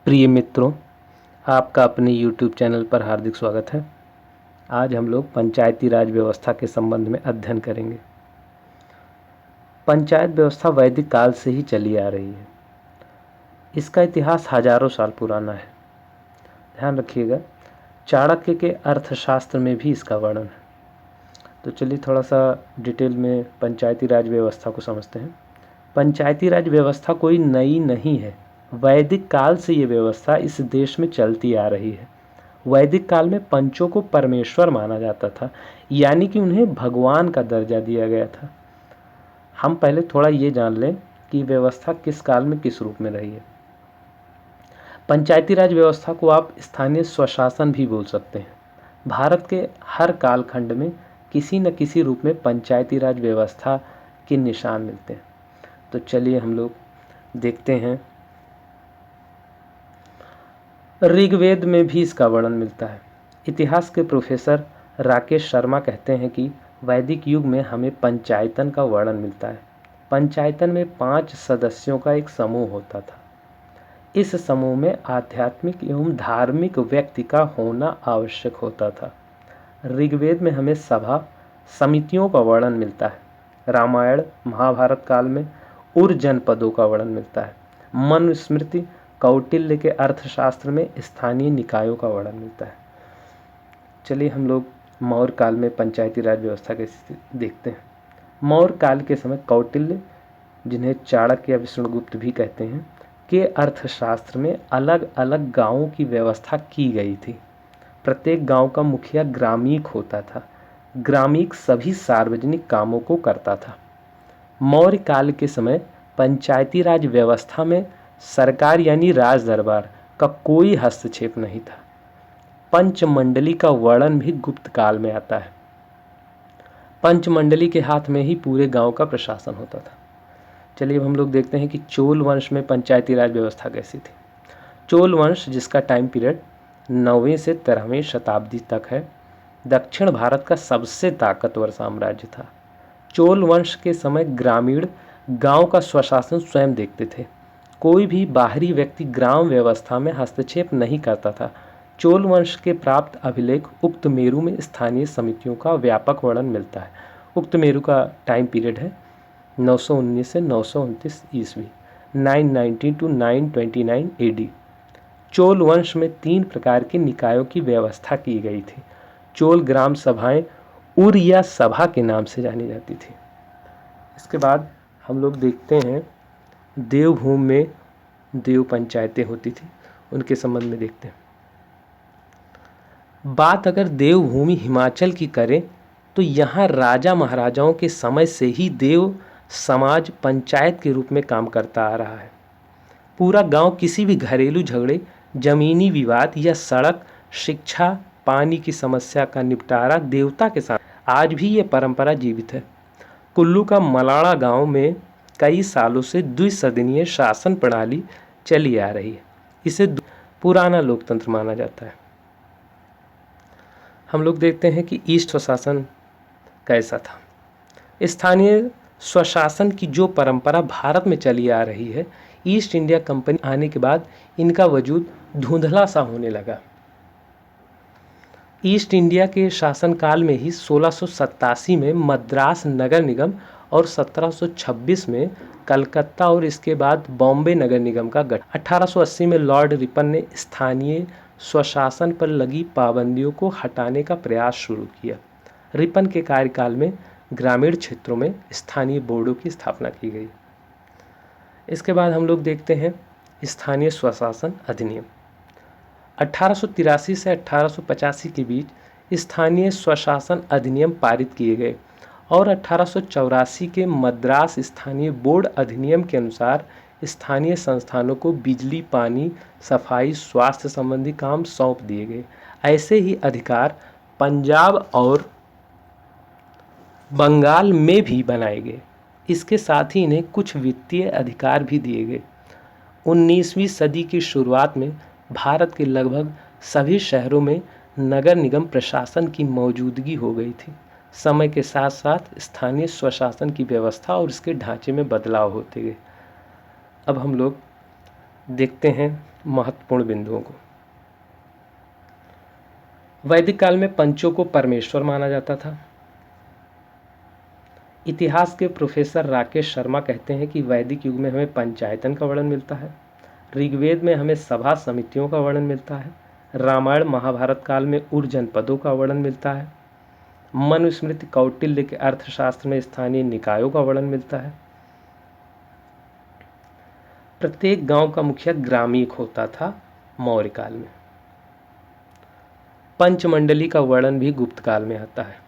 प्रिय मित्रों, आपका अपने YouTube चैनल पर हार्दिक स्वागत है। आज हम लोग पंचायती राज व्यवस्था के संबंध में अध्ययन करेंगे। पंचायत व्यवस्था वैदिक काल से ही चली आ रही है। इसका इतिहास हजारों साल पुराना है। ध्यान रखिएगा, चाणक्य के अर्थशास्त्र में भी इसका वर्णन है। तो चलिए थोड़ा सा डिटेल में पंचायती राज व्यवस्था को समझते हैं। पंचायती राज व्यवस्था कोई नई नहीं है। वैदिक काल से ये व्यवस्था इस देश में चलती आ रही है। वैदिक काल में पंचों को परमेश्वर माना जाता था, यानी कि उन्हें भगवान का दर्जा दिया गया था। हम पहले थोड़ा ये जान लें कि व्यवस्था किस काल में किस रूप में रही है। पंचायती राज व्यवस्था को आप स्थानीय स्वशासन भी बोल सकते हैं। भारत के हर कालखंड में किसी न किसी रूप में पंचायती राज व्यवस्था के निशान मिलते हैं। तो चलिए हम लोग देखते हैं। ऋग्वेद में भी इसका वर्णन मिलता है। इतिहास के प्रोफेसर राकेश शर्मा कहते हैं कि वैदिक युग में हमें पंचायतन का वर्णन मिलता है। पंचायतन में 5 सदस्यों का एक समूह होता था। इस समूह में आध्यात्मिक एवं धार्मिक व्यक्ति का होना आवश्यक होता था। ऋग्वेद में हमें सभा समितियों का वर्णन मिलता है। रामायण महाभारत काल में उर जनपदों का वर्णन मिलता है। मनुस्मृति कौटिल्य के अर्थशास्त्र में स्थानीय निकायों का वर्णन मिलता है। चलिए हम लोग मौर्य काल में पंचायती राज व्यवस्था की स्थिति देखते हैं। मौर्य काल के समय कौटिल्य, जिन्हें चाणक्य या विष्णुगुप्त भी कहते हैं, के अर्थशास्त्र में अलग अलग गांवों की व्यवस्था की गई थी। प्रत्येक गांव का मुखिया ग्रामीक होता था। ग्रामीक सभी सार्वजनिक कामों को करता था। मौर्य काल के समय पंचायती राज व्यवस्था में सरकार यानी राज दरबार का कोई हस्तक्षेप नहीं था। पंचमंडली का वर्णन भी गुप्त काल में आता है। पंचमंडली के हाथ में ही पूरे गांव का प्रशासन होता था। चलिए अब हम लोग देखते हैं कि चोल वंश में पंचायती राज व्यवस्था कैसी थी। चोल वंश, जिसका टाइम पीरियड 9वीं से 13वीं शताब्दी तक है, दक्षिण भारत का सबसे ताकतवर साम्राज्य था। चोल वंश के समय ग्रामीण गांव का स्वशासन स्वयं देखते थे। कोई भी बाहरी व्यक्ति ग्राम व्यवस्था में हस्तक्षेप नहीं करता था। चोल वंश के प्राप्त अभिलेख उक्त मेरु में स्थानीय समितियों का व्यापक वर्णन मिलता है। उक्त मेरु का टाइम पीरियड है 919 से 929 ईस्वी, 919 टू 929 एडी। चोल वंश में 3 प्रकार के निकायों की व्यवस्था की गई थी। चोल ग्राम सभाएं उर या सभा के नाम से जानी जाती थी। इसके बाद हम लोग देखते हैं देवभूमि में देव पंचायतें होती थी, उनके संबंध में देखते हैं। बात अगर देवभूमि हिमाचल की करें तो यहाँ राजा महाराजाओं के समय से ही देव समाज पंचायत के रूप में काम करता आ रहा है। पूरा गांव किसी भी घरेलू झगड़े, जमीनी विवाद या सड़क, शिक्षा, पानी की समस्या का निपटारा देवता के साथ, आज भी ये परंपरा जीवित है। कुल्लू का मलाड़ा गांव में कई सालों से द्विसदनीय शासन प्रणाली चली आ रही है। इसे पुराना लोकतंत्र माना जाता है। हम लोग देखते हैं कि ईस्ट स्वशासन कैसा था। स्थानीय स्वशासन की जो परंपरा भारत में चली आ रही है, ईस्ट इंडिया कंपनी आने के बाद इनका वजूद धुंधला सा होने लगा। ईस्ट इंडिया के शासनकाल में ही 1687 में मद्रास नगर निगम और 1726 में कलकत्ता और इसके बाद बॉम्बे नगर निगम का गठन। 1880 में लॉर्ड रिपन ने स्थानीय स्वशासन पर लगी पाबंदियों को हटाने का प्रयास शुरू किया। रिपन के कार्यकाल में ग्रामीण क्षेत्रों में स्थानीय बोर्डों की स्थापना की गई। इसके बाद हम लोग देखते हैं स्थानीय स्वशासन अधिनियम। 1883 से 1885 के बीच स्थानीय स्वशासन अधिनियम पारित किए गए और 1884 के मद्रास स्थानीय बोर्ड अधिनियम के अनुसार स्थानीय संस्थानों को बिजली, पानी, सफाई, स्वास्थ्य संबंधी काम सौंप दिए गए। ऐसे ही अधिकार पंजाब और बंगाल में भी बनाए गए। इसके साथ ही इन्हें कुछ वित्तीय अधिकार भी दिए गए। 19वीं सदी की शुरुआत में भारत के लगभग सभी शहरों में नगर निगम प्रशासन की मौजूदगी हो गई थी। समय के साथ साथ स्थानीय स्वशासन की व्यवस्था और इसके ढांचे में बदलाव होते गए। अब हम लोग देखते हैं महत्वपूर्ण बिंदुओं को। वैदिक काल में पंचों को परमेश्वर माना जाता था। इतिहास के प्रोफेसर राकेश शर्मा कहते हैं कि वैदिक युग में हमें पंचायतन का वर्णन मिलता है। ऋग्वेद में हमें सभा समितियों का वर्णन मिलता है। रामायण महाभारत काल में उर जनपदों का वर्णन मिलता है। मनुस्मृति कौटिल्य के अर्थशास्त्र में स्थानीय निकायों का वर्णन मिलता है। प्रत्येक गांव का मुखिया ग्रामीक होता था मौर्य काल में। पंचमंडली का वर्णन भी गुप्त काल में आता है।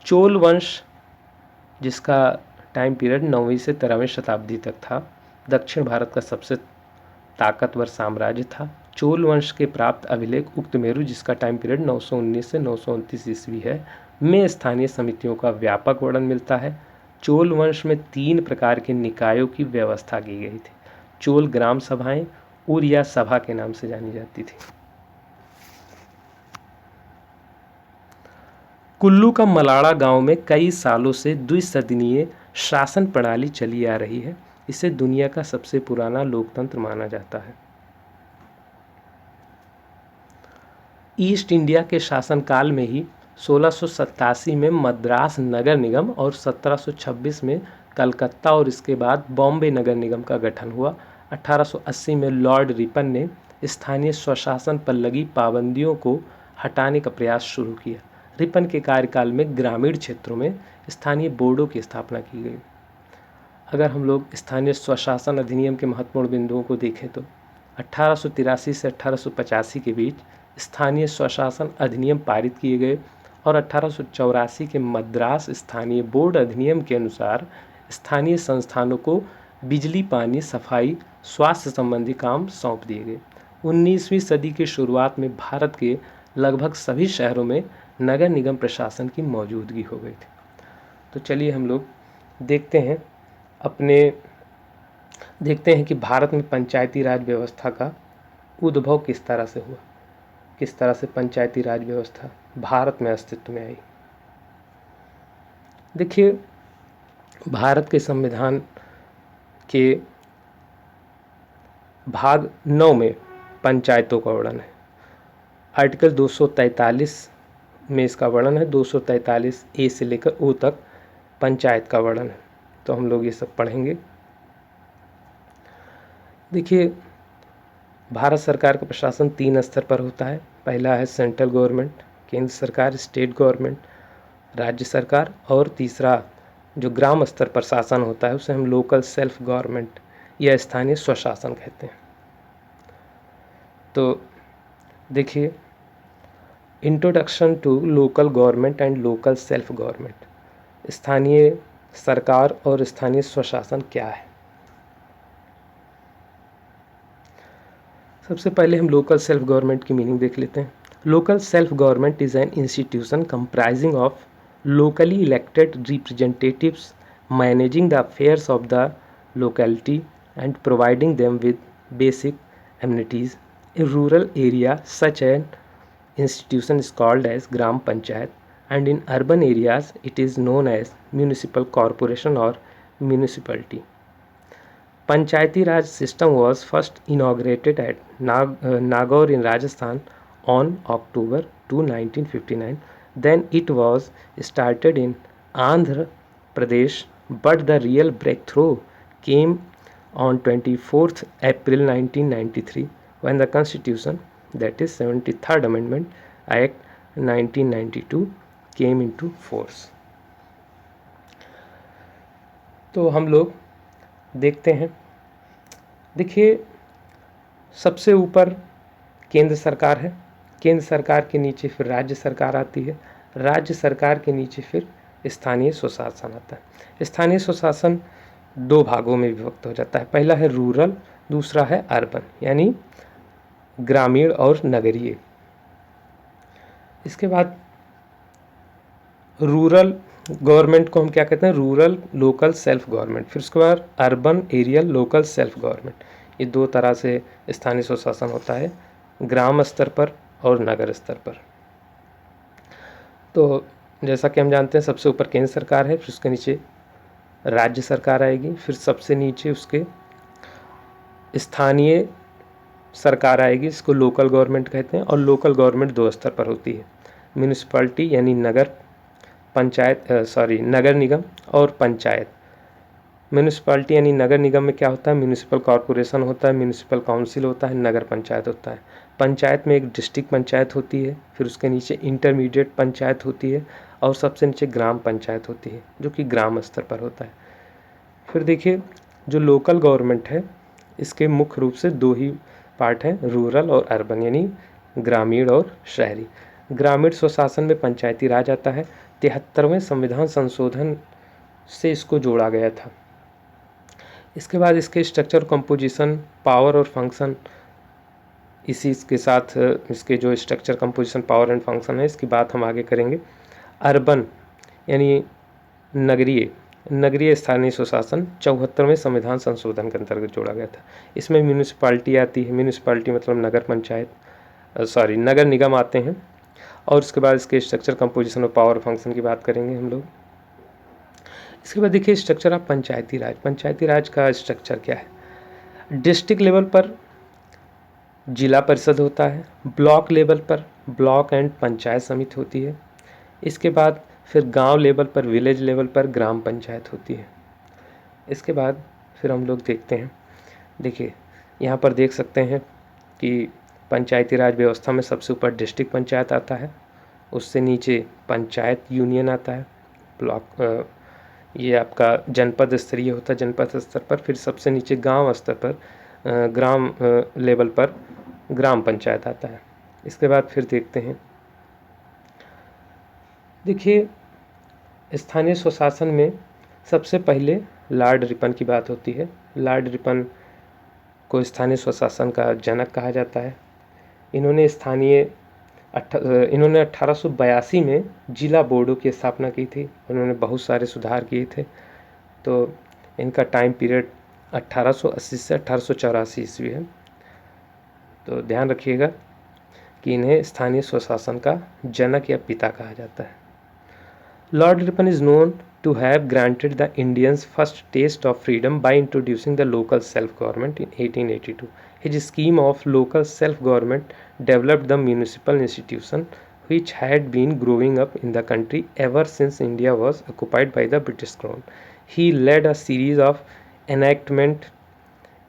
चोल वंश, जिसका टाइम पीरियड 9वीं से 13वीं शताब्दी तक था, दक्षिण भारत का सबसे ताकतवर साम्राज्य था। चोल वंश के प्राप्त अभिलेख उक्तमेरु, जिसका टाइम पीरियड 919 से 929 ईस्वी है, में स्थानीय समितियों का व्यापक वर्णन मिलता है। चोल वंश में 3 प्रकार के निकायों की व्यवस्था की गई थी। चोल ग्राम सभाएं उर या सभा के नाम से जानी जाती थी। कुल्लू का मलाड़ा गांव में कई सालों से द्विसदनीय शासन प्रणाली चली आ रही है। इसे दुनिया का सबसे पुराना लोकतंत्र माना जाता है। ईस्ट इंडिया के शासनकाल में ही 1687 में मद्रास नगर निगम और 1726 में कलकत्ता और इसके बाद बॉम्बे नगर निगम का गठन हुआ। 1880 में लॉर्ड रिपन ने स्थानीय स्वशासन पर लगी पाबंदियों को हटाने का प्रयास शुरू किया। रिपन के कार्यकाल में ग्रामीण क्षेत्रों में स्थानीय बोर्डों की स्थापना की गई। अगर हम लोग स्थानीय स्वशासन अधिनियम के महत्वपूर्ण बिंदुओं को देखें तो 1883 से 1885 के बीच स्थानीय स्वशासन अधिनियम पारित किए गए और 1884 के मद्रास स्थानीय बोर्ड अधिनियम के अनुसार स्थानीय संस्थानों को बिजली, पानी, सफाई, स्वास्थ्य संबंधी काम सौंप दिए गए। 19वीं सदी की शुरुआत में भारत के लगभग सभी शहरों में नगर निगम प्रशासन की मौजूदगी हो गई थी। तो चलिए हम लोग देखते हैं कि भारत में पंचायती राज व्यवस्था का उद्भव किस तरह से हुआ, किस तरह से पंचायती राज व्यवस्था भारत में अस्तित्व में आई। देखिए, भारत के संविधान के भाग 9 में पंचायतों का वर्णन है। आर्टिकल 243 में इसका वर्णन है। 243 ए से लेकर ओ तक पंचायत का वर्णन है। तो हम लोग ये सब पढ़ेंगे। देखिए, भारत सरकार का प्रशासन 3 स्तर पर होता है। पहला है सेंट्रल गवर्नमेंट, केंद्र सरकार, स्टेट गवर्नमेंट, राज्य सरकार, और तीसरा जो ग्राम स्तर पर शासन होता है उसे हम लोकल सेल्फ गवर्नमेंट या स्थानीय स्वशासन कहते हैं। तो देखिए, introduction to local government and local self government. स्थानीय सरकार और स्थानीय स्वशासन क्या है। सबसे पहले हम लोकल सेल्फ गवर्नमेंट की मीनिंग देख लेते हैं। Local self government is an institution comprising of locally elected representatives managing the affairs of the locality and providing them with basic amenities. In rural area, such an institution is called as Gram Panchayat, and in urban areas, it is known as municipal corporation or municipality. Panchayati Raj system was first inaugurated at Nagaur in Rajasthan on October 2, 1959. Then it was started in Andhra Pradesh, but the real breakthrough came on 24th April 1993 when the Constitution, that is 73rd Amendment Act 1992, came into force. तो हम लोग देखते हैं। देखिए, सबसे ऊपर केंद्र सरकार है। केंद्र सरकार के नीचे फिर राज्य सरकार आती है। राज्य सरकार के नीचे फिर स्थानीय स्वशासन आता है। स्थानीय स्वशासन 2 भागों में विभक्त हो जाता है। पहला है रूरल, दूसरा है अर्बन, यानी ग्रामीण और नगरीय। इसके बाद रूरल गवर्नमेंट को हम क्या कहते हैं, रूरल लोकल सेल्फ गवर्नमेंट। फिर उसके बाद urban aerial local self government. ये 2 तरह से स्थानीय स्वशासन होता है, ग्राम स्तर पर और नगर स्तर पर। तो जैसा कि हम जानते हैं, सबसे ऊपर केंद्र सरकार है, फिर उसके नीचे राज्य सरकार आएगी, फिर सबसे नीचे उसके स्थानीय सरकार आएगी, इसको लोकल गवर्नमेंट कहते हैं। और लोकल गवर्नमेंट दो स्तर पर होती है, म्यूनिसिपैलिटी यानी नगर पंचायत, नगर निगम और पंचायत। म्यूनिसिपैलिटी यानी नगर निगम में क्या होता है, म्यूनिसिपल कॉरपोरेशन होता है, म्यूनिसिपल काउंसिल होता है, नगर पंचायत होता है। पंचायत में एक डिस्ट्रिक्ट पंचायत होती है, फिर उसके नीचे इंटरमीडिएट पंचायत होती है और सबसे नीचे ग्राम पंचायत होती है, जो कि ग्राम स्तर पर होता है। फिर देखिए, जो लोकल गवर्नमेंट है इसके मुख्य रूप से दो ही पार्ट हैं, रूरल और अर्बन, यानी ग्रामीण और शहरी। ग्रामीण स्वशासन में पंचायती राज आता है। 73वें संविधान संशोधन से इसको जोड़ा गया था। इसके बाद इसके स्ट्रक्चर, कंपोजिशन, पावर और फंक्शन, इसी के साथ इसके जो structure, composition, power and function है, इसकी बात हम आगे करेंगे। अर्बन यानी नगरीय स्थानीय स्वशासन 74वें संविधान संशोधन के अंतर्गत जोड़ा गया था। इसमें म्यूनिसिपैलिटी आती है, म्यूनिसिपैलिटी मतलब नगर पंचायत, नगर निगम आते हैं। और उसके बाद इसके स्ट्रक्चर, कंपोजिशन और पावर फंक्शन की बात करेंगे हम लोग। इसके बाद देखिए स्ट्रक्चर ऑफ पंचायती राज। पंचायती राज का स्ट्रक्चर क्या है, डिस्ट्रिक्ट लेवल पर जिला परिषद होता है, ब्लॉक लेवल पर ब्लॉक एंड पंचायत समिति होती है। इसके बाद फिर गांव लेवल पर, विलेज लेवल पर ग्राम पंचायत होती है। इसके बाद फिर हम लोग देखते हैं, देखिए यहाँ पर देख सकते हैं कि पंचायती राज व्यवस्था में सबसे ऊपर डिस्ट्रिक्ट पंचायत आता है, उससे नीचे पंचायत यूनियन आता है, ब्लॉक ये आपका जनपद स्तरीय होता है, जनपद स्तर पर। फिर सबसे नीचे गांव स्तर पर, ग्राम लेवल पर ग्राम पंचायत आता है। इसके बाद फिर देखते हैं, देखिए स्थानीय स्वशासन में सबसे पहले लॉर्ड रिपन की बात होती है। लॉर्ड रिपन को स्थानीय स्वशासन का जनक कहा जाता है। इन्होंने 1882 में जिला बोर्डों की स्थापना की थी। उन्होंने बहुत सारे सुधार किए थे। तो इनका टाइम पीरियड 1880 से 1884 ईस्वी है। तो ध्यान रखिएगा कि इन्हें स्थानीय स्वशासन का जनक या पिता कहा जाता है। Lord Ripon is known to have granted the Indians first taste of freedom by introducing the local self-government in 1882. His scheme of local self-government developed the municipal institution which had been growing up in the country ever since India was occupied by the British Crown. He led a series of enactments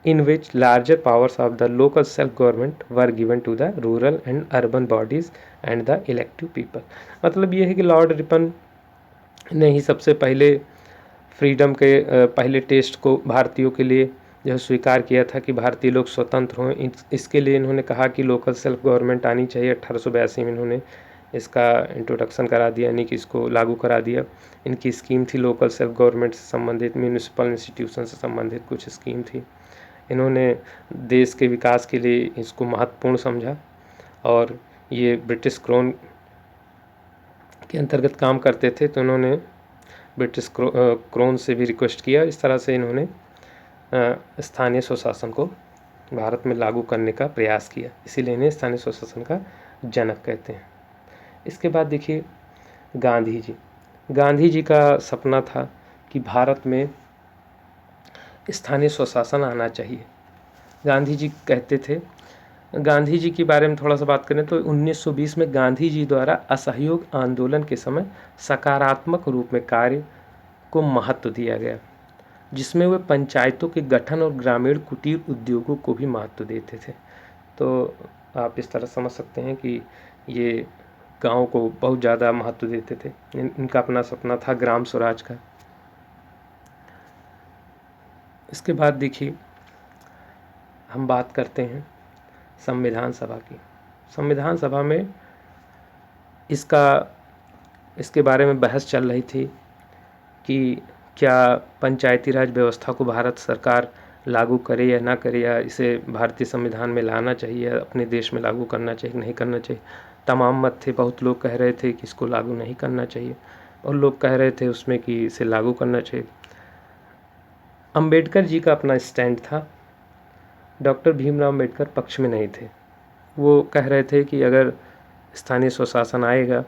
in which larger powers of the local self-government were given to the rural and urban bodies and the elective people. मतलब ये है कि Lord Ripon ने ही सबसे पहले freedom के पहले test को भारतीयों के लिए जो स्वीकार किया था कि भारतीय लोग स्वतंत्र हों। इसके लिए इन्होंने कहा कि लोकल सेल्फ गवर्नमेंट आनी चाहिए। 1882 में इन्होंने इसका इंट्रोडक्शन करा दिया, यानी कि इसको लागू करा दिया। इनकी स्कीम थी लोकल सेल्फ गवर्नमेंट से संबंधित, म्यूनिसिपल इंस्टीट्यूशन से संबंधित कुछ स्कीम थी। इन्होंने देश के विकास के लिए इसको महत्वपूर्ण समझा और ये ब्रिटिश क्राउन के अंतर्गत काम करते थे, तो इन्होंने ब्रिटिश क्राउन से भी रिक्वेस्ट किया। इस तरह से इन्होंने स्थानीय स्वशासन को भारत में लागू करने का प्रयास किया, इसीलिए इन्हें स्थानीय स्वशासन का जनक कहते हैं। इसके बाद देखिए गांधी जी का सपना था कि भारत में स्थानीय स्वशासन आना चाहिए। गांधी जी कहते थे, गांधी जी के बारे में थोड़ा सा बात करें तो 1920 में गांधी जी द्वारा असहयोग आंदोलन के समय सकारात्मक रूप में कार्य को महत्व दिया गया, जिसमें वे पंचायतों के गठन और ग्रामीण कुटीर उद्योगों को भी महत्व देते थे। तो आप इस तरह समझ सकते हैं कि ये गांव को बहुत ज़्यादा महत्व देते थे। इनका अपना सपना था ग्राम स्वराज का। इसके बाद देखिए हम बात करते हैं संविधान सभा की। संविधान सभा में इसके बारे में बहस चल रही थी कि क्या पंचायती राज व्यवस्था को भारत सरकार लागू करे या ना करे, या इसे भारतीय संविधान में लाना चाहिए, अपने देश में लागू करना चाहिए, नहीं करना चाहिए। तमाम मत थे। बहुत लोग कह रहे थे कि इसको लागू नहीं करना चाहिए और लोग कह रहे थे उसमें कि इसे लागू करना चाहिए। अंबेडकर जी का अपना स्टैंड था। डॉक्टर भीमराव अंबेडकर पक्ष में नहीं थे। वो कह रहे थे कि अगर स्थानीय स्वशासन आएगा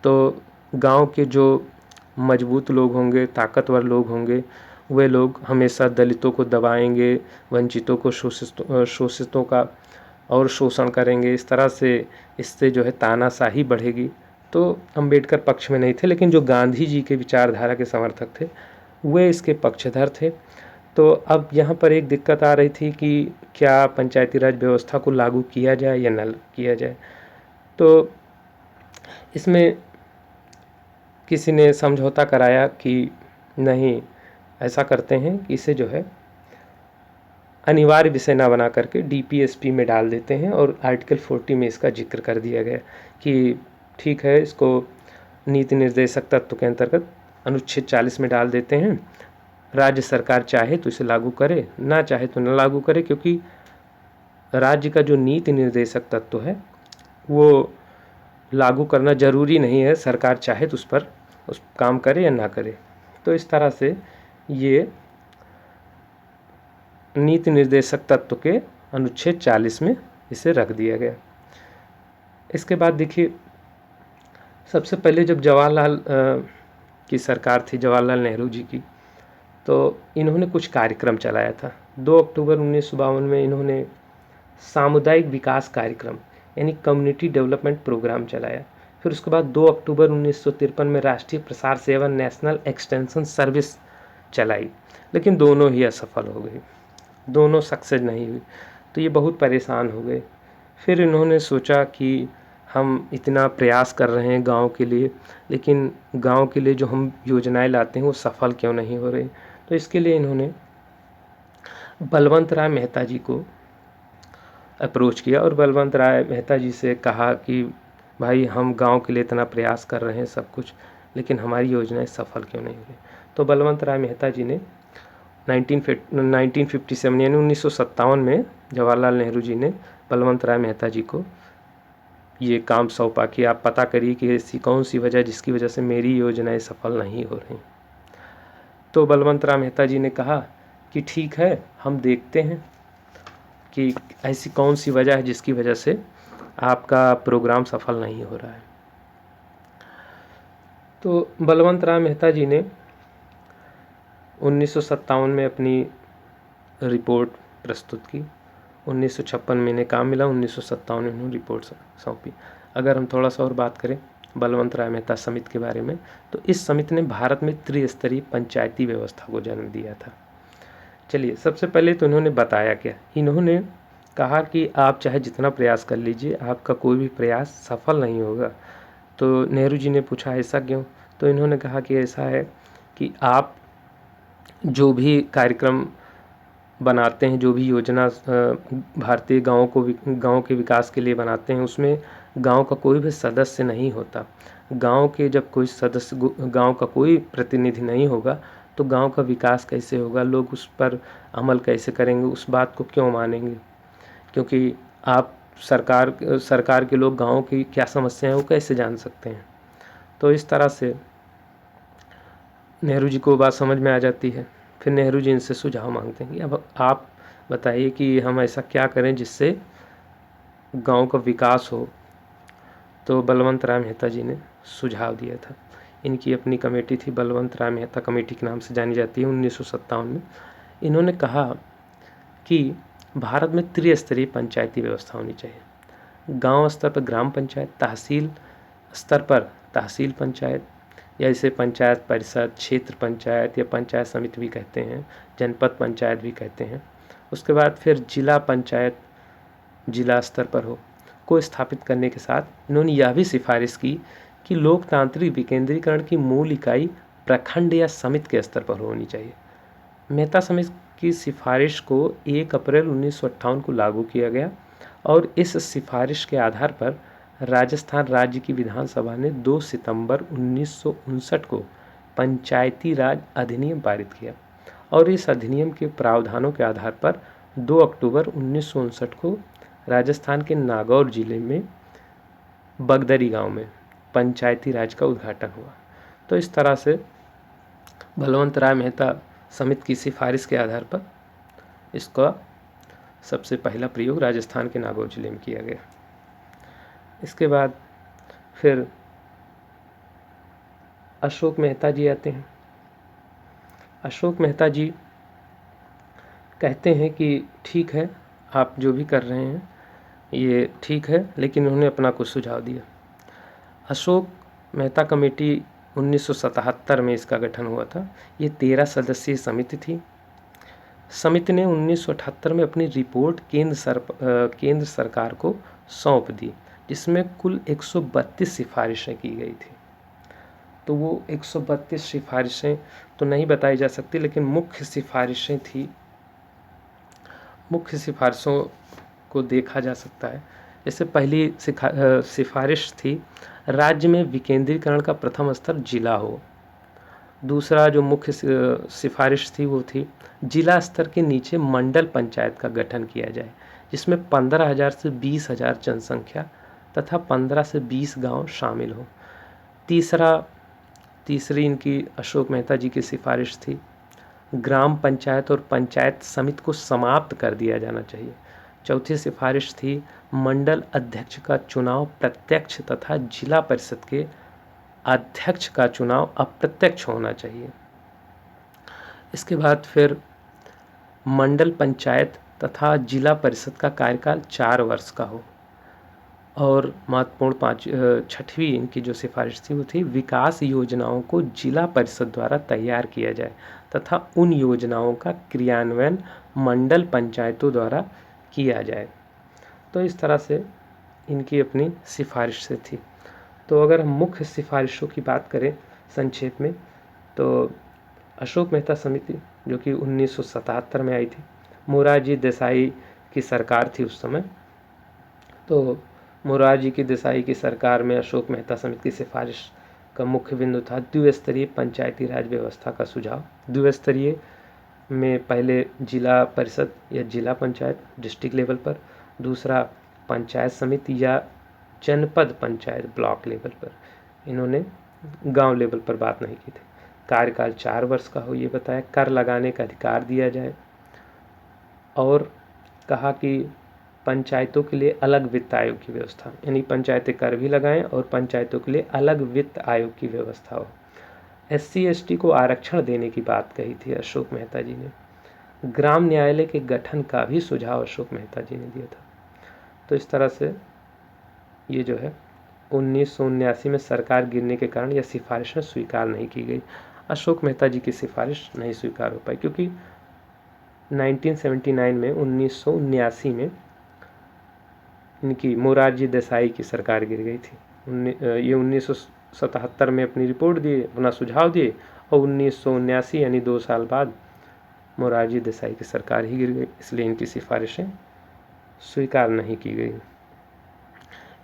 तो गांव के जो मजबूत लोग होंगे, ताकतवर लोग होंगे, वे लोग हमेशा दलितों को दबाएंगे, वंचितों को शोषितों का और शोषण करेंगे। इस तरह से इससे जो है तानाशाही बढ़ेगी। तो अंबेडकर पक्ष में नहीं थे, लेकिन जो गांधी जी के विचारधारा के समर्थक थे वे इसके पक्षधर थे। तो अब यहाँ पर एक दिक्कत आ रही थी कि क्या पंचायती राज व्यवस्था को लागू किया जाए या न किया जाए। तो इसमें किसी ने समझौता कराया कि नहीं, ऐसा करते हैं कि इसे जो है अनिवार्य विषय ना बना करके डीपीएसपी में डाल देते हैं, और आर्टिकल 40 में इसका जिक्र कर दिया गया कि ठीक है, इसको नीति निर्देशक तत्व के अंतर्गत अनुच्छेद 40 में डाल देते हैं। राज्य सरकार चाहे तो इसे लागू करे, ना चाहे तो न लागू करे, क्योंकि राज्य का जो नीति निर्देशक तत्व है वो लागू करना ज़रूरी नहीं है, सरकार चाहे तो उस काम करे या ना करे। तो इस तरह से ये नीति निर्देशक तत्व के अनुच्छेद 40 में इसे रख दिया गया। इसके बाद देखिए, सबसे पहले जब जवाहरलाल की सरकार थी, जवाहरलाल नेहरू जी की, तो इन्होंने कुछ कार्यक्रम चलाया था। 2 अक्टूबर 1952 में इन्होंने सामुदायिक विकास कार्यक्रम यानी कम्युनिटी डेवलपमेंट प्रोग्राम चलाया। फिर उसके बाद 2 अक्टूबर 1953 में राष्ट्रीय प्रसार सेवा नेशनल एक्सटेंशन सर्विस चलाई, लेकिन दोनों ही असफल हो गई, दोनों सक्सेस नहीं हुई। तो ये बहुत परेशान हो गए। फिर इन्होंने सोचा कि हम इतना प्रयास कर रहे हैं गांव के लिए, लेकिन गांव के लिए जो हम योजनाएं लाते हैं वो सफल क्यों नहीं हो रही। तो इसके लिए इन्होंने बलवंत राय मेहता जी को अप्रोच किया, और बलवंत राय मेहता जी से कहा कि भाई, हम गांव के लिए इतना प्रयास कर रहे हैं सब कुछ, लेकिन हमारी योजनाएं सफल क्यों नहीं हो रही। तो बलवंत राय मेहता जी ने 1957 यानी 1957 में जवाहरलाल नेहरू जी ने बलवंत राय मेहता जी को ये काम सौंपा कि आप पता करिए कि ऐसी कौन सी वजह जिसकी वजह से मेरी योजनाएं सफल नहीं हो रही। तो बलवंत राय मेहता जी ने कहा कि ठीक है, हम देखते हैं कि ऐसी कौन सी वजह है जिसकी वजह से आपका प्रोग्राम सफल नहीं हो रहा है। तो बलवंत राय मेहता जी ने 1957 में अपनी रिपोर्ट प्रस्तुत की। 1956 में इन्हें काम मिला, 1957 में इन्होंने रिपोर्ट सौंपी। अगर हम थोड़ा सा और बात करें बलवंत राय मेहता समिति के बारे में, तो इस समिति ने भारत में त्रिस्तरीय पंचायती व्यवस्था को जन्म दिया था। चलिए, सबसे पहले तो इन्होंने बताया क्या, इन्होंने कहा कि आप चाहे जितना प्रयास कर लीजिए, आपका कोई भी प्रयास सफल नहीं होगा। तो नेहरू जी ने पूछा ऐसा क्यों। तो इन्होंने कहा कि ऐसा है कि आप जो भी कार्यक्रम बनाते हैं, जो भी योजना भारतीय गाँव के विकास के लिए बनाते हैं, उसमें गांव का कोई भी सदस्य नहीं होता। गांव के जब कोई सदस्य, गांव का कोई प्रतिनिधि नहीं होगा तो गांव का विकास कैसे होगा, लोग उस पर अमल कैसे करेंगे, उस बात को क्यों मानेंगे। क्योंकि आप सरकार के लोग गांव की क्या समस्या है वो कैसे जान सकते हैं। तो इस तरह से नेहरू जी को बात समझ में आ जाती है। फिर नेहरू जी इनसे सुझाव मांगते हैं कि अब आप बताइए कि हम ऐसा क्या करें जिससे गांव का विकास हो। तो बलवंत राय मेहता जी ने सुझाव दिया था। इनकी अपनी कमेटी थी, बलवंत राय मेहता कमेटी के नाम से जानी जाती है। 1957 में इन्होंने कहा कि भारत में त्रिस्तरीय पंचायती व्यवस्था होनी चाहिए। गांव स्तर पर ग्राम पंचायत, तहसील स्तर पर तहसील पंचायत, या इसे पंचायत परिषद, क्षेत्र पंचायत या पंचायत समिति भी कहते हैं, जनपद पंचायत भी कहते हैं। उसके बाद फिर जिला पंचायत जिला स्तर पर को स्थापित करने के साथ इन्होंने यह भी सिफारिश की कि लोकतांत्रिक विकेंद्रीकरण की मूल इकाई प्रखंड या समिति के स्तर पर होनी चाहिए। मेहता समिति की सिफारिश को 1 अप्रैल 1958 को लागू किया गया, और इस सिफारिश के आधार पर राजस्थान राज्य की विधानसभा ने 2 सितंबर 1959 को पंचायती राज अधिनियम पारित किया, और इस अधिनियम के प्रावधानों के आधार पर 2 अक्टूबर 1959 को राजस्थान के नागौर जिले में बगदरी गांव में पंचायती राज का उद्घाटन हुआ। तो इस तरह से बलवंत राय मेहता समिति की सिफारिश के आधार पर इसका सबसे पहला प्रयोग राजस्थान के नागौर जिले में किया गया। इसके बाद फिर अशोक मेहता जी आते हैं। अशोक मेहता जी कहते हैं कि ठीक है, आप जो भी कर रहे हैं ये ठीक है, लेकिन उन्होंने अपना कुछ सुझाव दिया। अशोक मेहता कमेटी 1977 में इसका गठन हुआ था। ये 13 सदस्यीय समिति थी। समिति ने 1978 में अपनी रिपोर्ट केंद्र सरकार को सौंप दी, जिसमें कुल 132 सिफारिशें की गई थी। तो वो 132 सिफारिशें तो नहीं बताई जा सकती, लेकिन मुख्य सिफारिशें थी। मुख्य सिफारिशों को देखा जा सकता है। जैसे पहली सिफारिश थी, राज्य में विकेंद्रीकरण का प्रथम स्तर जिला हो। दूसरा जो मुख्य सिफारिश थी वो थी, जिला स्तर के नीचे मंडल पंचायत का गठन किया जाए, जिसमें 15,000 से 20,000 जनसंख्या तथा 15 से 20 गांव शामिल हो। तीसरी इनकी अशोक मेहता जी की सिफारिश थी, ग्राम पंचायत और पंचायत समिति को समाप्त कर दिया जाना चाहिए। चौथी सिफारिश थी, मंडल अध्यक्ष का चुनाव प्रत्यक्ष तथा जिला परिषद के अध्यक्ष का चुनाव अप्रत्यक्ष होना चाहिए। इसके बाद फिर मंडल पंचायत तथा जिला परिषद का कार्यकाल 4 वर्ष का हो। और महत्वपूर्ण छठवीं इनकी जो सिफारिश थी वो थी, विकास योजनाओं को जिला परिषद द्वारा तैयार किया जाए तथा उन योजनाओं का क्रियान्वयन मंडल पंचायतों द्वारा किया जाए। तो इस तरह से इनकी अपनी सिफारिश से थी। तो अगर हम मुख्य सिफारिशों की बात करें संक्षेप में, तो अशोक मेहता समिति जो कि 1977 में आई थी, मोरारजी देसाई की सरकार थी उस समय। तो मोरारजी की देसाई की सरकार में अशोक मेहता समिति की सिफारिश का मुख्य बिंदु था द्विस्तरीय पंचायती राज व्यवस्था का सुझाव। द्विस्तरीय में पहले जिला परिषद या जिला पंचायत डिस्ट्रिक्ट लेवल पर, दूसरा पंचायत समिति या जनपद पंचायत ब्लॉक लेवल पर। इन्होंने गांव लेवल पर बात नहीं की थी। कार्यकाल 4 वर्ष का हो ये बताया। कर लगाने का अधिकार दिया जाए और कहा कि पंचायतों के लिए अलग वित्त आयोग की व्यवस्था, यानी पंचायतें कर भी लगाएं और पंचायतों के लिए अलग वित्त आयोग की व्यवस्था हो। SC/ST को आरक्षण देने की बात कही थी अशोक मेहता जी ने। ग्राम न्यायालय के गठन का भी सुझाव अशोक मेहता जी ने दिया था। तो इस तरह से ये जो है 1979 में सरकार गिरने के कारण यह सिफारिशें स्वीकार नहीं की गई। अशोक मेहता जी की सिफारिश नहीं स्वीकार हो पाई क्योंकि 1979 में इनकी मोरारजी देसाई की सरकार गिर गई थी। ये 1977 में अपनी रिपोर्ट दिए, अपना सुझाव दिए, और 1979 यानी 2 साल बाद मोरारजी देसाई की सरकार ही गिर गई, इसलिए इनकी सिफारिशें स्वीकार नहीं की गई।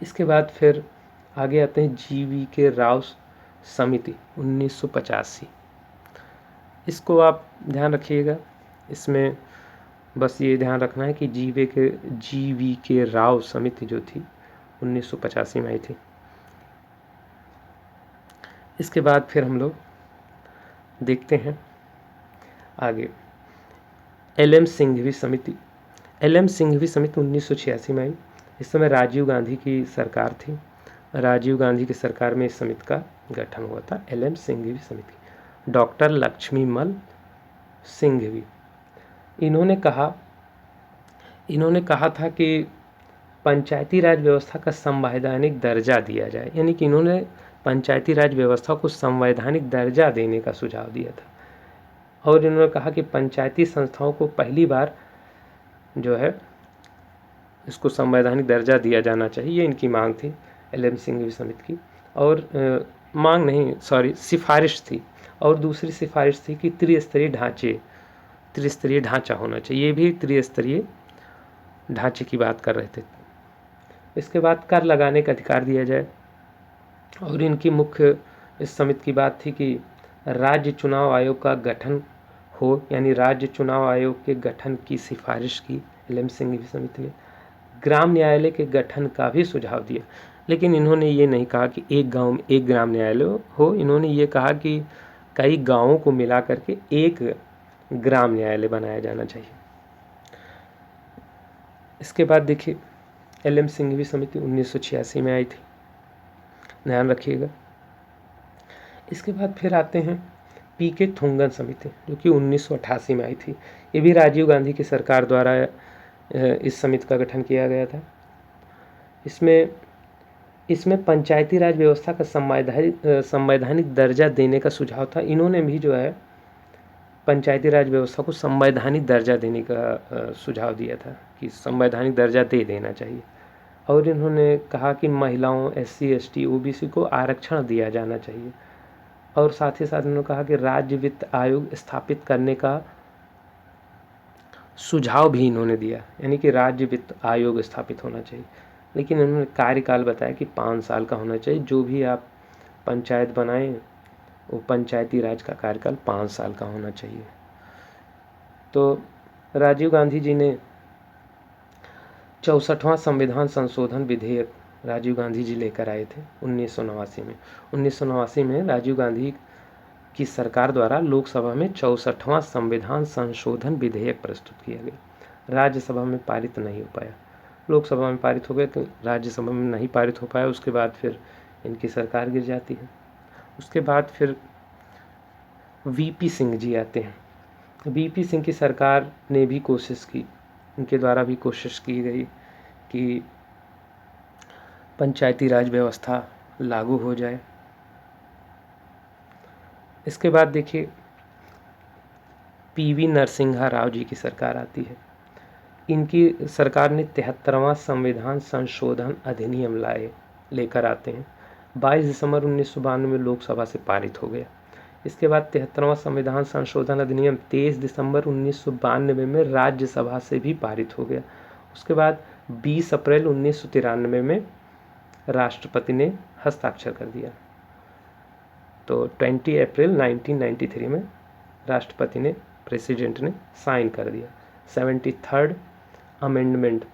इसके बाद फिर आगे आते हैं GV.K. राव समिति 1985। इसको आप ध्यान रखिएगा, इसमें बस ये ध्यान रखना है कि GV.K. राव समिति जो थी 1985 में आई थी। इसके बाद फिर हम लोग देखते हैं आगे LM सिंघवी समिति। LM सिंघवी समिति 1986 में आई। इस समय राजीव गांधी की सरकार थी। राजीव गांधी की सरकार में इस समिति का गठन हुआ था, LM सिंघवी समिति। डॉक्टर लक्ष्मीमल सिंघवी, इन्होंने कहा था कि पंचायती राज व्यवस्था का संवैधानिक दर्जा दिया जाए, यानी कि इन्होंने पंचायती राज व्यवस्था को संवैधानिक दर्जा देने का सुझाव दिया था। और इन्होंने कहा कि पंचायती संस्थाओं को पहली बार जो है इसको संवैधानिक दर्जा दिया जाना चाहिए, ये इनकी मांग थी LM सिंघवी समिति की। और सिफारिश थी। और दूसरी सिफारिश थी कि त्रिस्तरीय ढांचा होना चाहिए, ये भी त्रिस्तरीय ढांचे की बात कर रहे थे। इसके बाद कर लगाने का अधिकार दिया जाए। और इनकी मुख्य इस समिति की बात थी कि राज्य चुनाव आयोग का गठन हो, यानी राज्य चुनाव आयोग के गठन की सिफारिश की LM सिंघवी समिति ने। ग्राम न्यायालय के गठन का भी सुझाव दिया, लेकिन इन्होंने ये नहीं कहा कि एक गांव में एक ग्राम न्यायालय हो, इन्होंने ये कहा कि कई गांवों को मिला करके एक ग्राम न्यायालय बनाया जाना चाहिए। इसके बाद देखिए LM सिंघवी समिति 1986 में आई थी, ध्यान रखिएगा। इसके बाद फिर आते हैं पीके थुंगन समिति, जो कि 1988 में आई थी। ये भी राजीव गांधी की सरकार द्वारा इस समिति का गठन किया गया था। इसमें पंचायती राज व्यवस्था का संवैधानिक दर्जा देने का सुझाव था। इन्होंने भी जो है पंचायती राज व्यवस्था को संवैधानिक दर्जा देने का सुझाव दिया था कि संवैधानिक दर्जा दे देना चाहिए। और इन्होंने कहा कि महिलाओं, SC ST OBC को आरक्षण दिया जाना चाहिए। और साथ ही साथ उन्होंने कहा कि राज्य वित्त आयोग स्थापित करने का सुझाव भी इन्होंने दिया, यानी कि राज्य वित्त आयोग स्थापित होना चाहिए। लेकिन इन्होंने कार्यकाल बताया कि 5 साल का होना चाहिए। जो भी आप पंचायत बनाएं वो पंचायती राज का कार्यकाल 5 साल का होना चाहिए। तो राजीव गांधी जी ने 64वां संविधान संशोधन विधेयक राजीव गांधी जी लेकर आए थे 1989 में। 1989 में राजीव गांधी की सरकार द्वारा लोकसभा में 64वां संविधान संशोधन विधेयक प्रस्तुत किया गया। राज्यसभा में पारित नहीं हो पाया, लोकसभा में पारित हो गया, तो राज्यसभा में नहीं पारित हो पाया। उसके बाद फिर इनकी सरकार गिर जाती है। उसके बाद फिर VP सिंह जी आते हैं। VP सिंह की सरकार ने भी कोशिश की, उनके द्वारा भी कोशिश की गई कि पंचायती राज व्यवस्था लागू हो जाए। इसके बाद देखिए PV नरसिम्हा राव जी की सरकार आती है। इनकी सरकार ने 73वां संविधान संशोधन अधिनियम लेकर आते हैं। 22 दिसंबर 1992 में लोकसभा से पारित हो गया। इसके बाद 73वां संविधान संशोधन अधिनियम 23 दिसंबर 1992 में राज्यसभा से भी पारित हो गया। उसके बाद 20 अप्रैल 1993 में राष्ट्रपति ने हस्ताक्षर कर दिया। तो 20 अप्रैल 1993 में राष्ट्रपति ने, प्रेसिडेंट ने साइन कर दिया 73rd अमेंडमेंट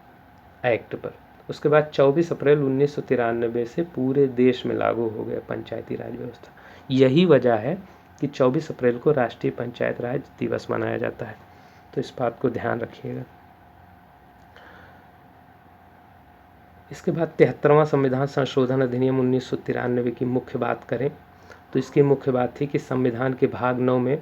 एक्ट पर। उसके बाद 24 अप्रैल 1993 से पूरे देश में लागू हो गया पंचायती राज व्यवस्था। यही वजह है कि 24 अप्रैल को राष्ट्रीय पंचायत राज दिवस मनाया जाता है। तो इस बात को ध्यान रखिएगा। इसके बाद 73वां संविधान संशोधन अधिनियम 1993 की मुख्य बात करें तो इसकी मुख्य बात थी कि संविधान के भाग 9 में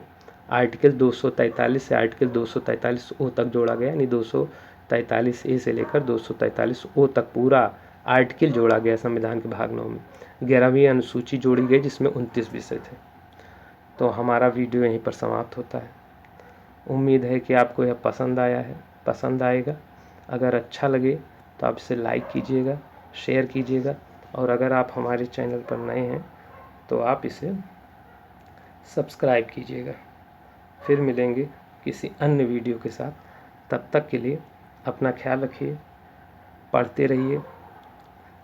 आर्टिकल 243 से आर्टिकल 243O तक जोड़ा गया, यानी 243A से लेकर 243O तक पूरा आर्टिकल जोड़ा गया संविधान के भाग 9 में। 11वीं अनुसूची जोड़ी गई जिसमें 29 विषय थे। तो हमारा वीडियो यहीं पर समाप्त होता है। उम्मीद है कि आपको यह पसंद आएगा। अगर अच्छा लगे तो आप इसे लाइक कीजिएगा, शेयर कीजिएगा, और अगर आप हमारे चैनल पर नए हैं तो आप इसे सब्सक्राइब कीजिएगा। फिर मिलेंगे किसी अन्य वीडियो के साथ। तब तक के लिए अपना ख्याल रखिए, पढ़ते रहिए,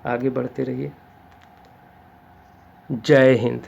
आगे बढ़ते रहिए। जय हिंद।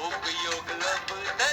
उपयोग लब्ध